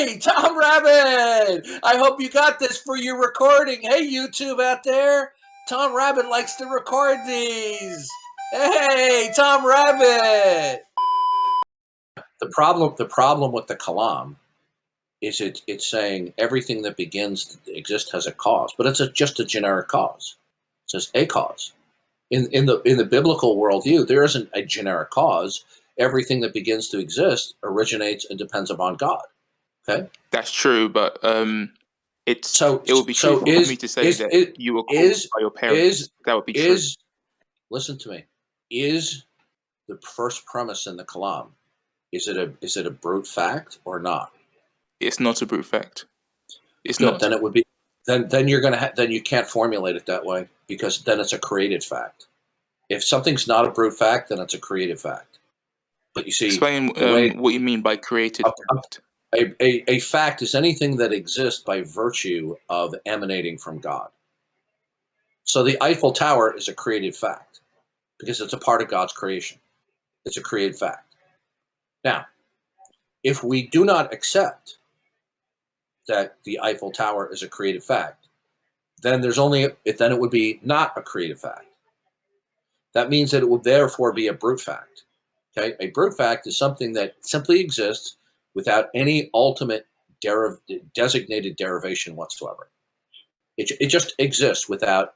Hey, Tom Rabbit! I hope you got this for your recording. Hey, YouTube out there. Tom Rabbit likes to record these. Hey, Tom Rabbit! The problem with the Kalam is it's saying everything that begins to exist has a cause, but it's just a generic cause. It says a cause. In the biblical worldview, there isn't a generic cause. Everything that begins to exist originates and depends upon God. Okay, that's true, but it would be true for me to say that you were called by your parents. That would be true. Listen to me. Is the first premise in the Kalam, is it a brute fact or not? It's not a brute fact. It's Good. not. Then it would be. Then you're gonna. Then you can't formulate it that way because then it's a created fact. If something's not a brute fact, then it's a created fact. But you see, explain what you mean by created fact. A fact is anything that exists by virtue of emanating from God. So the Eiffel Tower is a created fact because it's a part of God's creation. It's a created fact. Now, if we do not accept that the Eiffel Tower is a created fact, then it would be not a created fact. That means that it would therefore be a brute fact. Okay, a brute fact is something that simply exists without any ultimate designated derivation whatsoever. It just exists without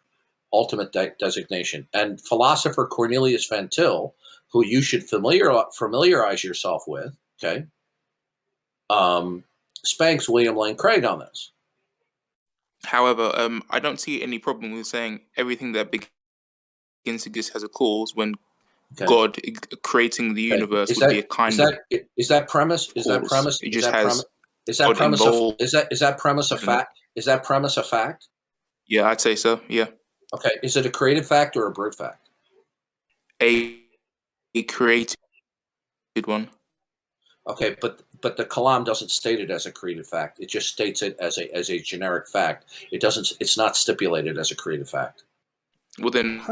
ultimate designation. And philosopher Cornelius Van Til, who you should familiarize yourself with, okay, spanks William Lane Craig on this. However, I don't see any problem with saying everything that begins to exist has a cause when God creating the universe would be a kind of. Is that premise? Is that premise? It just has. Is that premise? Is that premise a fact? Is that premise a fact? Yeah, I'd say so. Yeah. Okay. Is it a created fact or a brute fact? A created one. Okay, but the Kalam doesn't state it as a created fact. It just states it as a generic fact. It doesn't. It's not stipulated as a created fact. Well, then if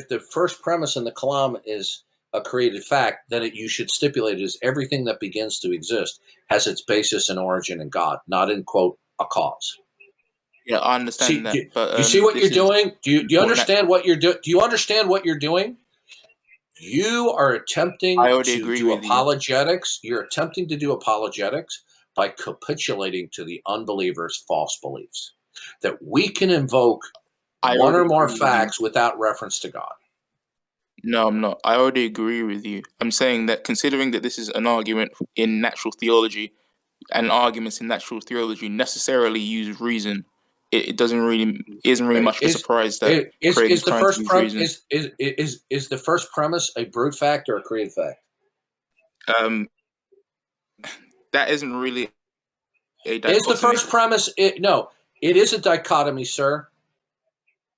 the first premise in the Kalam is a created fact, then you should stipulate it as everything that begins to exist has its basis and origin in God, not in quote a cause. Yeah, I understand that. But you see what you're doing? Do you understand what you're doing? Do you understand what you're doing? You are attempting to do apologetics. You're attempting to do apologetics by capitulating to the unbeliever's false beliefs that we can invoke one or more facts without reference to God. No, I'm not. I already agree with you. I'm saying that considering that this is an argument in natural theology, and arguments in natural theology necessarily use reason, it isn't really much of a surprise that is the first premise a brute fact or a created fact? That isn't really a dichotomy. Is the first premise? No, it is a dichotomy, sir.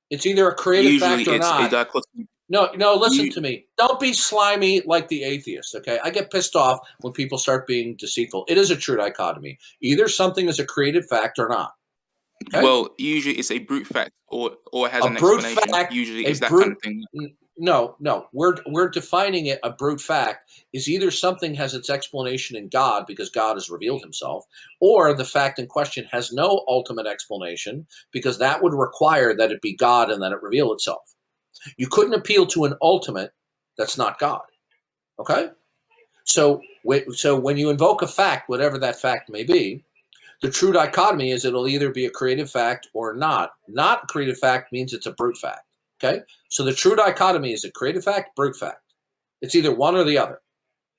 It's either a created fact or not. A dichotomy. No, listen to me. Don't be slimy like the atheist, okay? I get pissed off when people start being deceitful. It is a true dichotomy. Either something is a created fact or not. Okay? Well, usually it's a brute fact or it has an explanation. Usually it's that kind of thing. No. We're defining it. A brute fact is either something has its explanation in God because God has revealed himself, or the fact in question has no ultimate explanation because that would require that it be God and that it reveal itself. You couldn't appeal to an ultimate that's not God. Okay? So when you invoke a fact, whatever that fact may be, the true dichotomy is it'll either be a creative fact or not. Not a creative fact means it's a brute fact. Okay? So the true dichotomy is a creative fact, brute fact. It's either one or the other.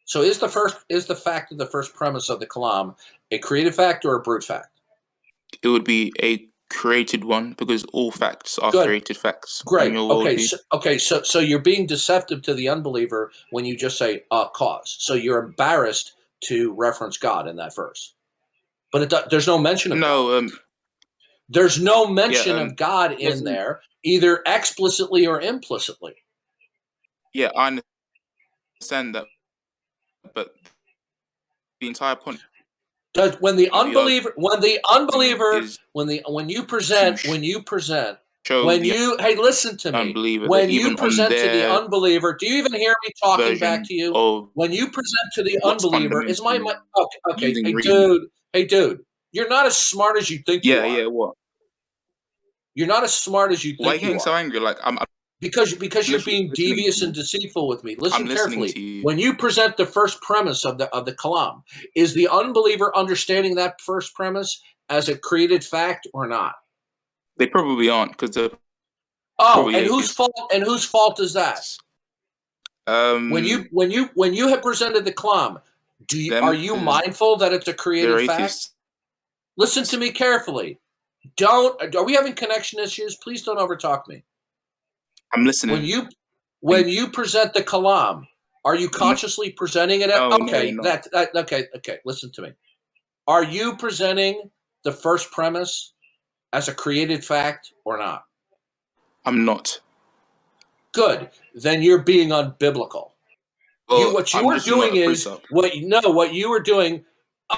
So is the fact of the first premise of the Kalam a creative fact or a brute fact? It would be a created one because all facts are created facts. Great. So you're being deceptive to the unbeliever when you just say a cause. So you're embarrassed to reference God in that verse. But there's no mention of God. There's no mention of God in there, either explicitly or implicitly. Yeah, I understand that, but the entire point. When you present show When the you, hey, listen to me. unbeliever that When you even on present to the their unbeliever, do you even hear me talking back version to you? of When you present to the what's unbeliever, is my, fundamentally okay, okay, using reason. hey, dude, you're not as smart as you think you Yeah, are. yeah. What? You're not as smart as you Why are you think you getting so are. angry? Like I'm Because you're literally being listening to devious and you. deceitful with me. I'm Listen listening carefully. to you. When you present the first premise of the Kalam, is the unbeliever understanding that first premise as a created fact or not? They probably aren't because they're Oh, probably and whose atheists. fault? And whose fault is that? Um, When you have presented the Kalam, are them you because mindful that it's a they're created fact? atheists. Listen to me carefully. Don't. Are we having connection issues? Please don't overtalk me. I'm When listening. you present the Kalam, are you No, consciously presenting it? no, you're Okay, not. okay. Listen to me. Are you presenting the first premise as a created fact or not? I'm not. Good. Then you're being unbiblical. Well, What you I'm are just not doing a is precept. what you are doing.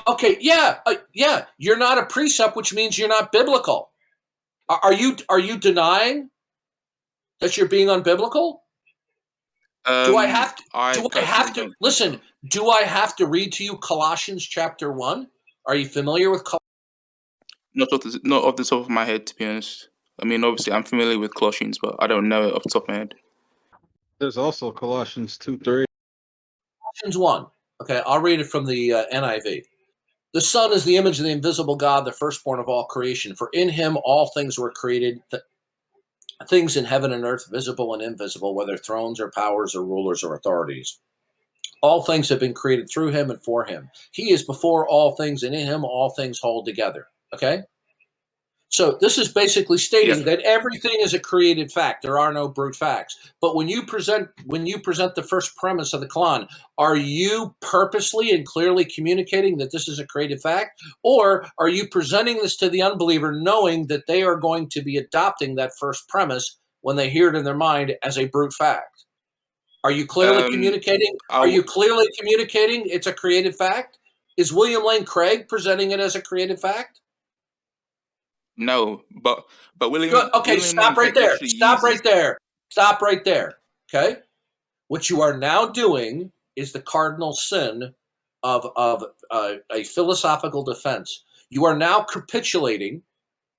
Okay, yeah. You're not a precept, which means you're not biblical. Are you denying that you're being unbiblical? Do I have to? I Do I personally have to don't think so. listen? Do I have to read to you Colossians chapter 1? Are you familiar with Not off the top of my head, to be honest. I mean, obviously, I'm familiar with Colossians, but I don't know it off the top of my head. There's also Colossians 2:3. Colossians 1? Okay, I'll read it from the NIV. The Son is the image of the invisible God, the firstborn of all creation. For in him all things were created, things in heaven and earth, visible and invisible, whether thrones or powers or rulers or authorities. All things have been created through him and for him. He is before all things, and in him all things hold together. Okay? So this is basically Yeah. stating that everything is a created fact. There are no brute facts. But when you present the first premise of the Quran, are you purposely and clearly communicating that this is a created fact, or are you presenting this to the unbeliever, knowing that they are going to be adopting that first premise when they hear it in their mind as a brute fact? Are you clearly Um, communicating? I Are w- you clearly communicating it's a created fact? Is William Lane Craig presenting it as a created fact? no, but Good. Okay, William Lane stop right Craig there. literally Stop right uses. there. Stop right there. Okay. What you are now doing is the cardinal sin of a philosophical defense. You are now capitulating.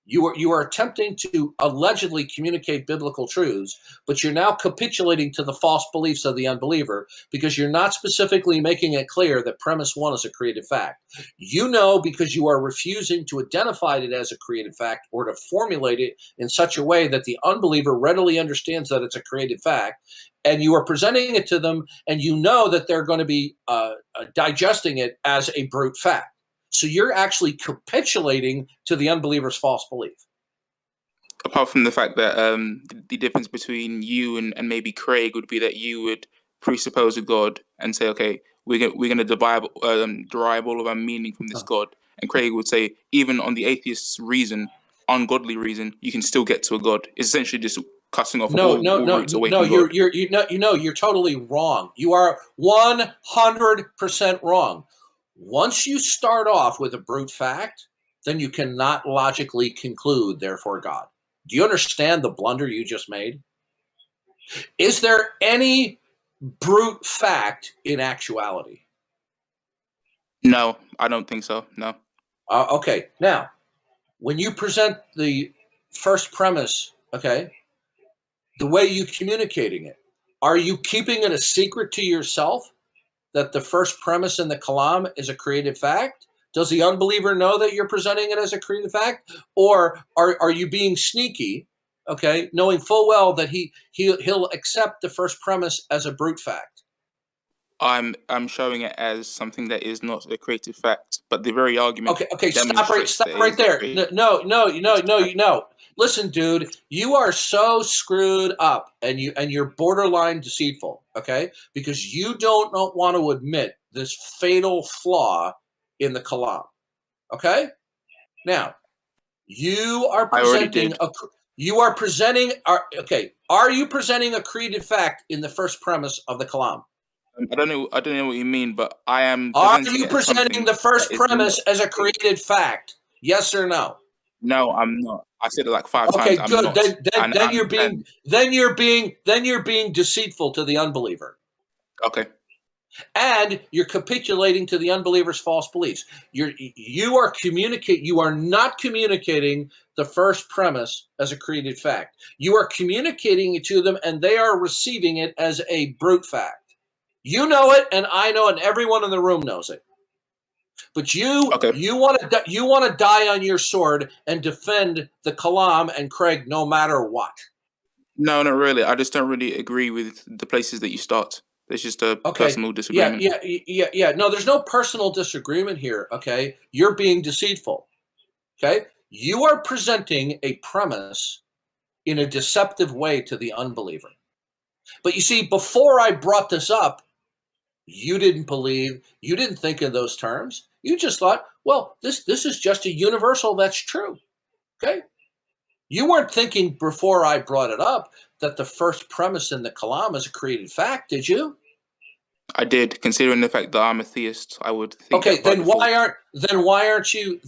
You are attempting to allegedly communicate biblical truths, but you're now capitulating to the false beliefs of the unbeliever because you're not specifically making it clear that premise one is a created fact. You know, because you are refusing to identify it as a created fact or to formulate it in such a way that the unbeliever readily understands that it's a created fact, and you are presenting it to them, and you know that they're going to be digesting it as a brute fact. So you're actually capitulating to the unbeliever's false belief. Apart from the fact that the difference between you and maybe Craig would be that you would presuppose a God and say, okay, we're gonna derive all of our meaning from this Oh. God, and Craig would say, even on the atheist's reason, ungodly reason, you can still get to a God. It's essentially just cutting off No, no, all no, routes away no. from God. You're totally wrong. You are 100% wrong. Once you start off with a brute fact, then you cannot logically conclude, therefore, God. Do you understand the blunder you just made? Is there any brute fact in actuality? No, I don't think so. No. Okay. Now, when you present the first premise, okay, the way you communicating it, are you keeping it a secret to yourself that the first premise in the Kalam is a created fact? Does the unbeliever know that you're presenting it as a created fact? Or are you being sneaky, okay, knowing full well that he'll accept the first premise as a brute fact? I'm showing it as something that is not a creative fact, but the very argument Okay, demonstrates stop that it right is a there. creative fact. No. Listen, dude, you are so screwed up, and you're borderline deceitful. Okay, because you don't want to admit this fatal flaw in the Kalam. Okay, now you are I already presenting did. a you are presenting okay. Are you presenting a created fact in the first premise of the Kalam? I don't know what you mean, but I am Are presenting you it as presenting something the that first is not premise as a creative. created fact? Yes or no? No, I'm not. I said it like 5 Okay, times. I'm good. not. Then you're And being deceitful to the unbeliever. okay. And you're capitulating to the unbeliever's false beliefs. You are not communicating the first premise as a created fact. You are communicating it to them, and they are receiving it as a brute fact. You know it, and I know it, and everyone in the room knows it. But you Okay. want to die on your sword and defend the Kalam and Craig no matter what. No, not really. I just don't really agree with the places that you start. There's just a personal disagreement. Yeah. No, there's no personal disagreement here. Okay, you're being deceitful. Okay, you are presenting a premise in a deceptive way to the unbeliever. But you see, before I brought this up, you didn't believe, you didn't think in those terms. You just thought, well, this is just a universal that's true. Okay, you weren't thinking before I brought it up that the first premise in the Kalam is a created fact, did you? I did, considering the fact that I'm a theist. I would think Okay, that by default. why aren't you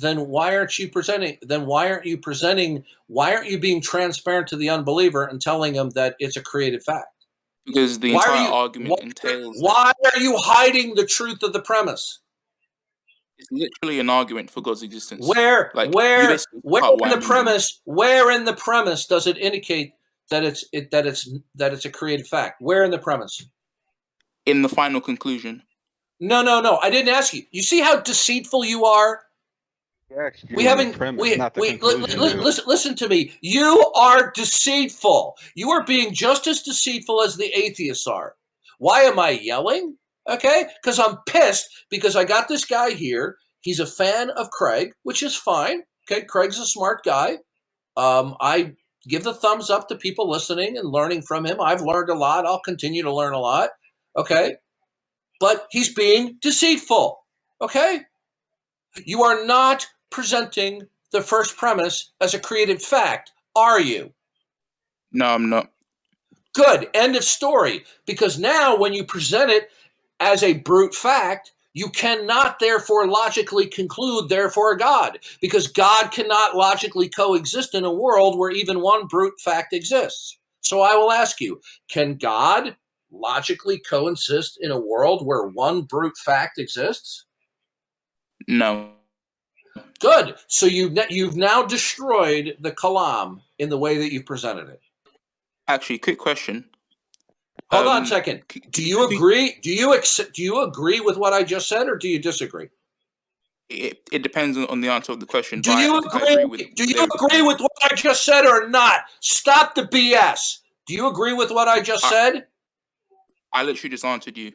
being transparent to the unbeliever and telling them that it's a created fact? Because the entire argument entails. Why are you hiding the truth of the premise? It's literally an argument for God's existence. Where Like, in the premise does it indicate that it's a created fact? Where in the premise? In the final conclusion. No. I didn't ask you. You see how deceitful you are? Listen to me. You are deceitful. You are being just as deceitful as the atheists are. Why am I yelling? Okay, because I'm pissed because I got this guy here. He's a fan of Craig, which is fine. Okay, Craig's a smart guy. I give the thumbs up to people listening and learning from him. I've learned a lot. I'll continue to learn a lot. Okay, but he's being deceitful. Okay, you are not presenting the first premise as a created fact, are you? No, I'm not. Good. End of story. Because now when you present it as a brute fact, you cannot therefore logically conclude, therefore, God, because God cannot logically coexist in a world where even one brute fact exists. So I will ask you, can God logically coexist in a world where one brute fact exists? No. Good. So you've now destroyed the Kalam in the way that you've presented it. Actually, quick question. Hold on a second. Do you agree? Do you agree with what I just said, or do you disagree? It depends on the answer of the question. Do you agree with what I just said or not? Stop the BS. Do you agree with what I just said? I literally just answered you.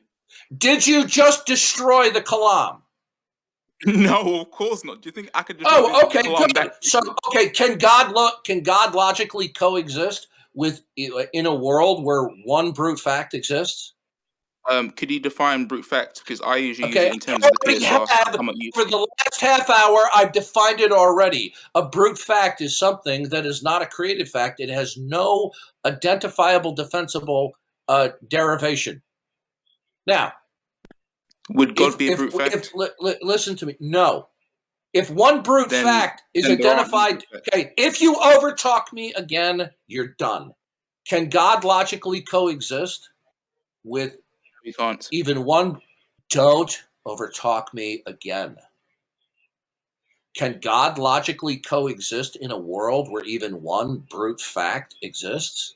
Did you just destroy the Kalam? No, of course not. Do you think I could just? Oh, okay, good. So, okay, can God logically coexist in a world where one brute fact exists? Could you define brute fact? Because I usually use it in terms of the PSR. For the last half hour, I've defined it already. A brute fact is something that is not a created fact. It has no identifiable, defensible derivation. Now, would God be a brute fact? Listen to me. No. If one brute fact is identified, okay, if you overtalk me again, you're done. Can God logically coexist with even one? Don't overtalk me again. Can God logically coexist in a world where even one brute fact exists?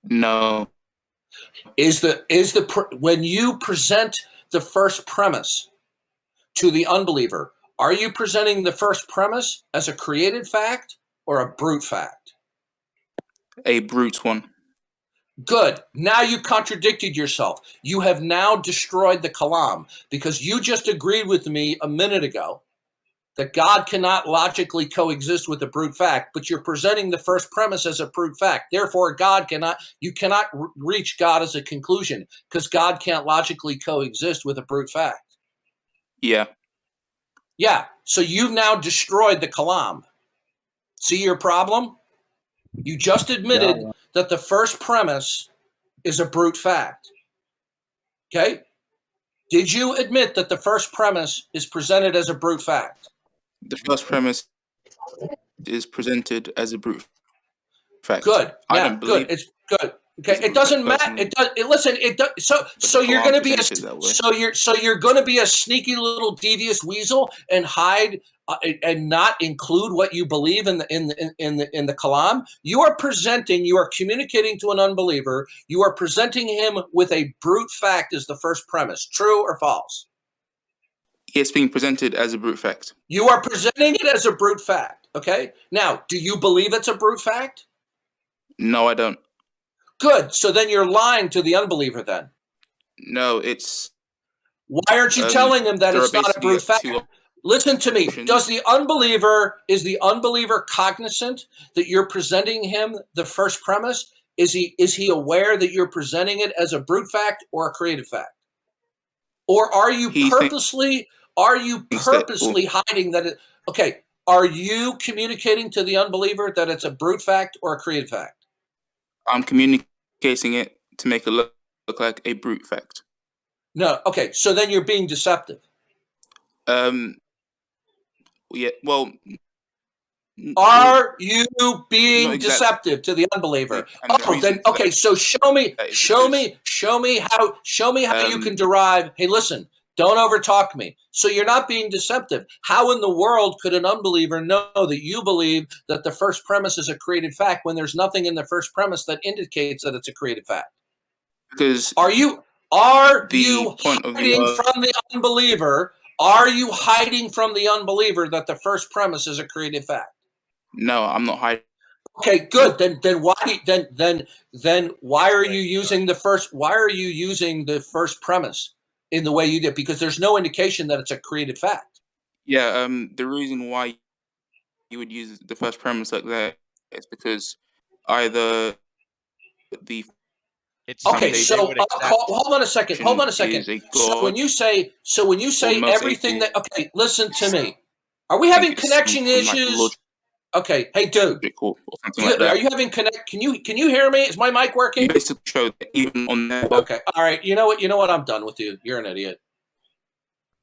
No. When you present the first premise to the unbeliever, are you presenting the first premise as a created fact or a brute fact? A brute one. Good. Now you contradicted yourself. You have now destroyed the Kalam because you just agreed with me a minute ago that God cannot logically coexist with a brute fact, but you're presenting the first premise as a brute fact. Therefore, you cannot reach God as a conclusion because God can't logically coexist with a brute fact. Yeah. Yeah. So you've now destroyed the Kalam. See your problem? You just admitted that the first premise is a brute fact. Okay? Did you admit that the first premise is presented as a brute fact? The first premise is presented as a brute fact. Good. I Now, don't believe good. It's good. Okay. it's a It brute doesn't fact matter. personally, It does. It, listen. It does. but So the you're Kalam going to be presents it that way. so you're going to be a sneaky little devious weasel and hide and not include what you believe in the Kalam. You are presenting. You are communicating to an unbeliever. You are presenting him with a brute fact as the first premise. True or false? It's being presented as a brute fact. You are presenting it as a brute fact. Okay. Now, do you believe it's a brute fact? No, I don't. Good. So then you're lying to the unbeliever then. No, it's Why aren't you telling him that there are it's not a basically brute fact? two Listen to me. options. Is the unbeliever cognizant that you're presenting him the first premise? Is he aware that you're presenting it as a brute fact or a created fact? Or are you He purposely thinks that, well, hiding that it okay, are you communicating to the unbeliever that it's a brute fact or a created fact? I'm communicating it to make it look like a brute fact. No, okay, so then you're being deceptive. Yeah, well, Are you not being exactly. deceptive to the unbeliever? And the Oh, reason then for okay. that So show me is how you can derive. Hey, listen, don't overtalk me. So you're not being deceptive. How in the world could an unbeliever know that you believe that the first premise is a created fact when there's nothing in the first premise that indicates that it's a created fact? because Are you the point of hiding the from the unbeliever? Are you hiding from the unbeliever that the first premise is a created fact? no, I'm not hiding. Okay, good. Then why are you using the first? Why are you using the first premise in the way you did? Because there's no indication that it's a created fact. Yeah, the reason why you would use the first premise like that is because either the It's Okay, they so would accept. hold on a second. Hold on a second. is a So when god, you say or most everything that atheists okay, listen to me. Are we having think it's connection some like issues? Okay, hey dude, logical or something like are that. you having connect? Can you hear me? Is my mic You working? basically show that even on their Okay, all right. You know what? I'm done with you. You're an idiot.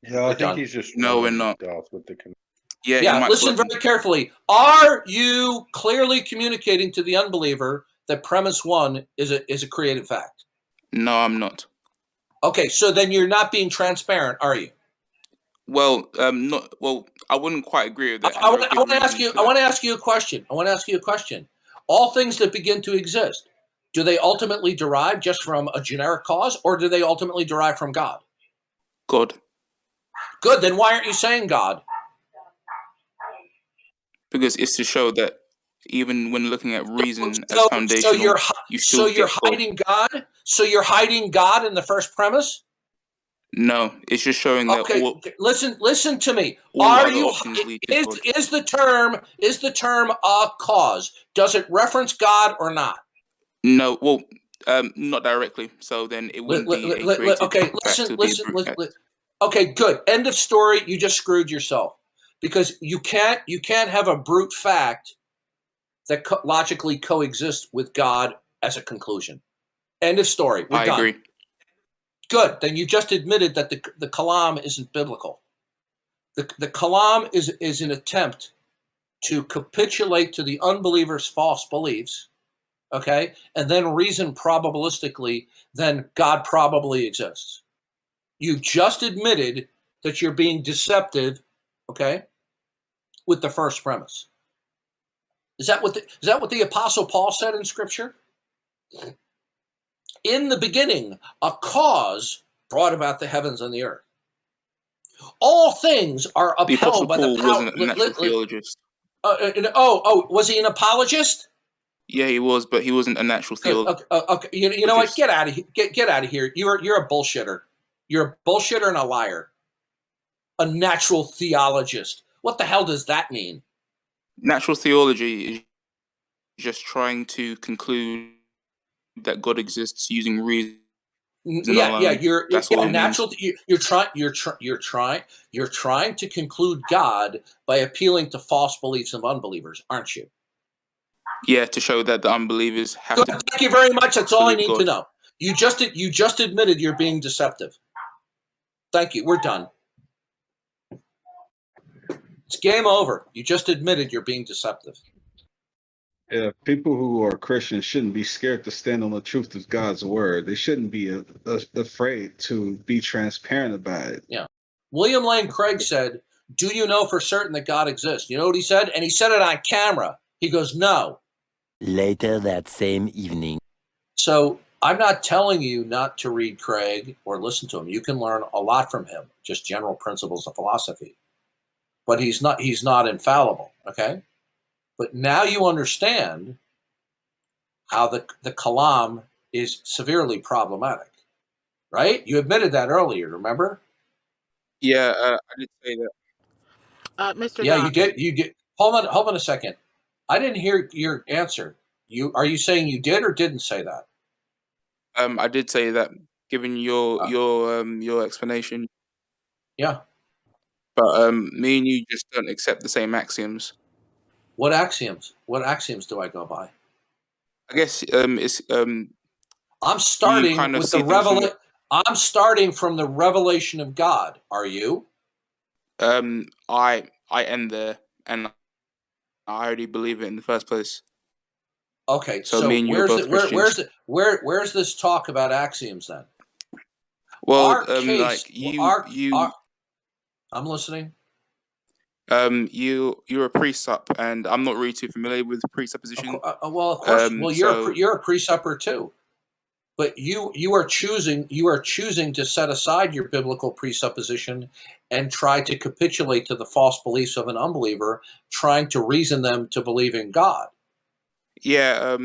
Yeah, I We're think done. he's just No, we're running not. off with the Yeah, your Yeah, mic's listen working. very carefully. Are you clearly communicating to the unbeliever that premise one is a created fact? No, I'm not. Okay, so then you're not being transparent, are you? Well, not well. I wouldn't quite agree with that. I And there are want good to ask reasons you. for I that. want to ask you a question. All things that begin to exist, do they ultimately derive just from a generic cause, or do they ultimately derive from God? God, Good. Then why aren't you saying God? because it's to show that even when looking at reason as So foundational, you still you're get God. hiding God. So you're hiding God in the first premise. No, it's just showing that Okay, listen to me. all Are other you options lead to God. is the term a cause? Does it reference God or not? No, well, not directly. So then it wouldn't be a created Okay, fact. It would be a brute fact. Okay, good. End of story. You just screwed yourself because you can't have a brute fact that logically coexists with God as a conclusion. End of story. We're I done. agree. Good. Then you just admitted that the Kalam isn't biblical. The Kalam is an attempt to capitulate to the unbeliever's false beliefs, okay, and then reason probabilistically, then God probably exists. You just admitted that you're being deceptive, okay, with the first premise. Is that what the Apostle Paul said in Scripture? In the beginning, a cause brought about the heavens and the earth. All things are The Apostle upheld by the Paul power. wasn't a natural theologist. Was he an apologist? Yeah, he was, but he wasn't a natural theologist. Okay. You know what? Get out of here. Get out of here. You're a bullshitter. You're a bullshitter and a liar. A natural theologist. What the hell does that mean? Natural theology is just trying to conclude that God exists using reason alone. That's all it means. Natural. You're trying to conclude God by appealing to false beliefs of unbelievers, aren't you? Yeah, to show that the unbelievers have Good. to Thank you very much. That's all I believe need to God. know. You just admitted you're being deceptive. Thank you. We're done. It's game over. You just admitted you're being deceptive. Yeah, people who are Christians shouldn't be scared to stand on the truth of God's word. They shouldn't be afraid to be transparent about it. Yeah. William Lane Craig said, "Do you know for certain that God exists?" You know what he said? And he said it on camera. He goes, "No." Later that same evening. So I'm not telling you not to read Craig or listen to him. You can learn a lot from him, just general principles of philosophy. But he's not infallible, okay? But now you understand how the Kalam is severely problematic, right? You admitted that earlier, remember? Yeah, I did say that. Mr. Yeah, Dawkins. you did. Hold on a second. I didn't hear your answer. Are you saying you did or didn't say that? I did say that, given your explanation. Yeah. But me and you just don't accept the same axioms. What axioms? What axioms do I go by? I guess it's I'm starting kind of with see the things from the- I'm starting from the revelation of God. Are you? I end there, and I already believe it in the first place. Okay, So me and you are both Christians. where's this talk about axioms then? Well, Our case, like I'm listening. You're a presup, and I'm not really too familiar with presupposition. Well, of course. Well, you're a presupper too, but you are choosing to set aside your biblical presupposition and try to capitulate to the false beliefs of an unbeliever, trying to reason them to believe in God. Yeah,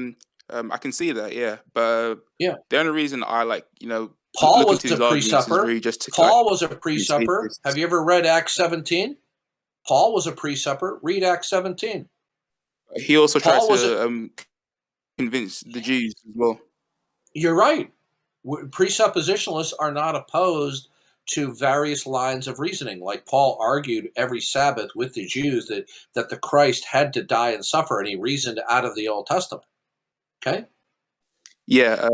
I can see that. Yeah, but Yeah. the only reason I Paul look was into a his arguments is presupper. really just to Paul was a presupper. Have you ever read Acts 17? Paul was a presupper. Read Acts 17. He also tried Paul was to convince the Jews as well. You're right. Presuppositionalists are not opposed to various lines of reasoning. Like Paul argued every Sabbath with the Jews that the Christ had to die and suffer, and he reasoned out of the Old Testament. Okay? Yeah,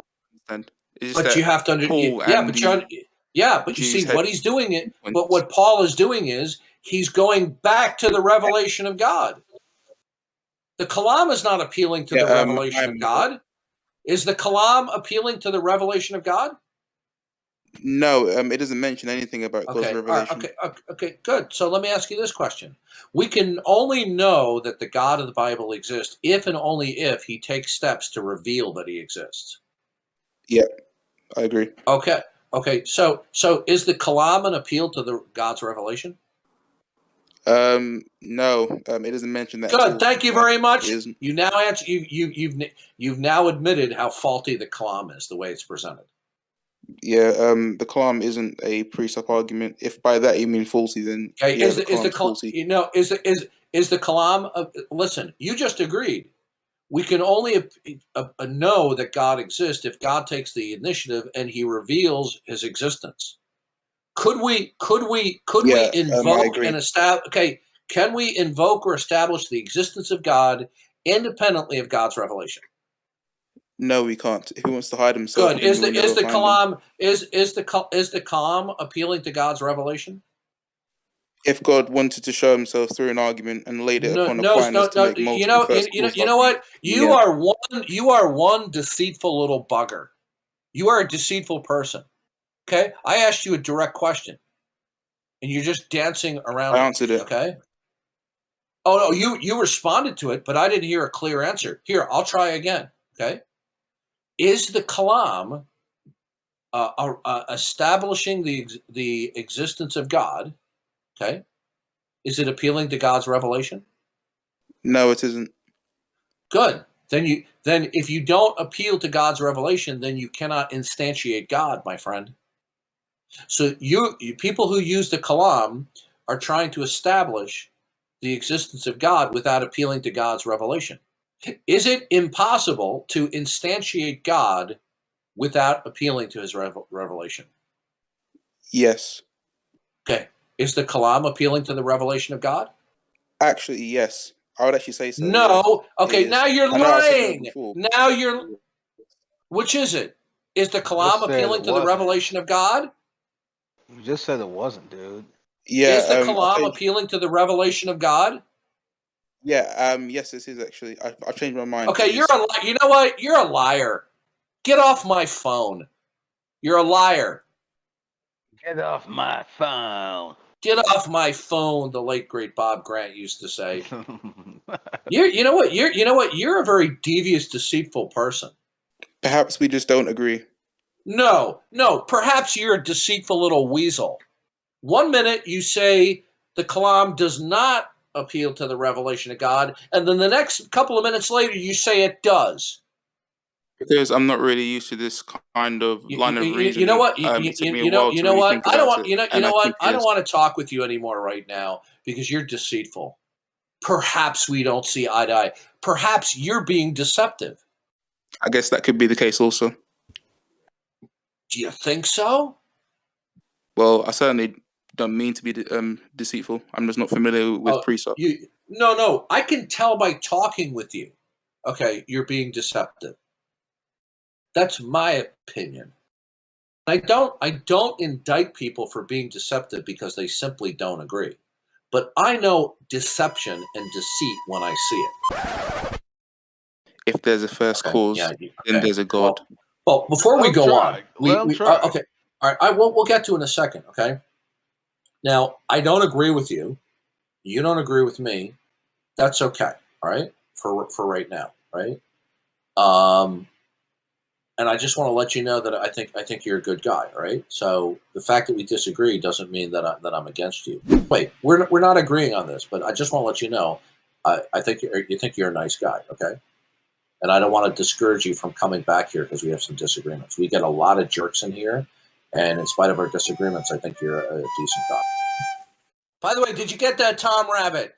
and it's just But you have to but you see what he's doing it. But what Paul is doing is he's going back to the revelation of God. The Kalam is not appealing to the revelation of God. Is the Kalam appealing to the revelation of God? No, it doesn't mention anything about God's revelation. Okay, good. So let me ask you this question. We can only know that the God of the Bible exists if and only if he takes steps to reveal that he exists. Yeah, I agree. Okay. So is the Kalam an appeal to God's revelation? No, it doesn't mention that. Good. Thank you very much. You now answer. You've now admitted how faulty the Kalam is, the way it's presented. Yeah. The Kalam isn't a presup argument. If by that you mean faulty, then okay. Yeah, is the faulty. Is the Kalam? Listen, you just agreed. We can only know that God exists if God takes the initiative and he reveals his existence. Could we invoke and establish? Okay, can we invoke or establish the existence of God independently of God's revelation? No, we can't. If he wants to hide himself, good. Is the Kalam appealing to God's revelation? If God wanted to show himself through an argument and laid it upon Aquinas to make multiple you know what? You are one deceitful little bugger. You are a deceitful person. Okay, I asked you a direct question, and you're just dancing around. I answered it. Okay. Oh no, you responded to it, but I didn't hear a clear answer. Here, I'll try again. Okay. Is the Kalam establishing the existence of God? Okay. Is it appealing to God's revelation? No, it isn't. Good. Then if you don't appeal to God's revelation, then you cannot instantiate God, my friend. So you people who use the Kalam are trying to establish the existence of God without appealing to God's revelation. Is it impossible to instantiate God without appealing to his revelation? Yes. Okay. Is the Kalam appealing to the revelation of God? Actually, yes. I would actually say so. No. Yeah, okay, now you're lying. Now you're... Which is it? Is the Kalam appealing to the revelation of God? You just said it wasn't, dude. Yeah. Is the I'll Kalam change. appealing to the revelation of God? Yeah. Yes, this is actually. I've changed my mind. Okay, you know what? You're a liar. Get off my phone. You're a liar. Get off my phone. Get off my phone, the late great Bob Grant used to say. You know what? You're a very devious, deceitful person. Perhaps we just don't agree. No, perhaps you're a deceitful little weasel. 1 minute you say the Kalam does not appeal to the revelation of God, and then the next couple of minutes later you say it does. Because I'm not really used to this kind of line of reasoning. You know what? It took me a while to really think I don't about want it, and I think I don't it's. want to talk with you anymore right now because you're deceitful. Perhaps we don't see eye to eye. Perhaps you're being deceptive. I guess that could be the case also. Do you think so? Well, I certainly don't mean to be deceitful. I'm just not familiar with precept. No. I can tell by talking with you. Okay, you're being deceptive. That's my opinion. I don't indict people for being deceptive because they simply don't agree. But I know deception and deceit when I see it. If there's a first cause, then there's a God. Well, before we go on, okay. All right, we'll get to it in a second. Okay. Now, I don't agree with you. You don't agree with me. That's okay. All right, for right now, right? And I just want to let you know that I think you're a good guy. All right. So the fact that we disagree doesn't mean that I'm against you. Wait, we're not agreeing on this, but I just want to let you know. I think you think you're a nice guy. Okay. And I don't want to discourage you from coming back here because we have some disagreements. We get a lot of jerks in here, and in spite of our disagreements, I think you're a decent guy. By the way, did you get that Tom Rabbit?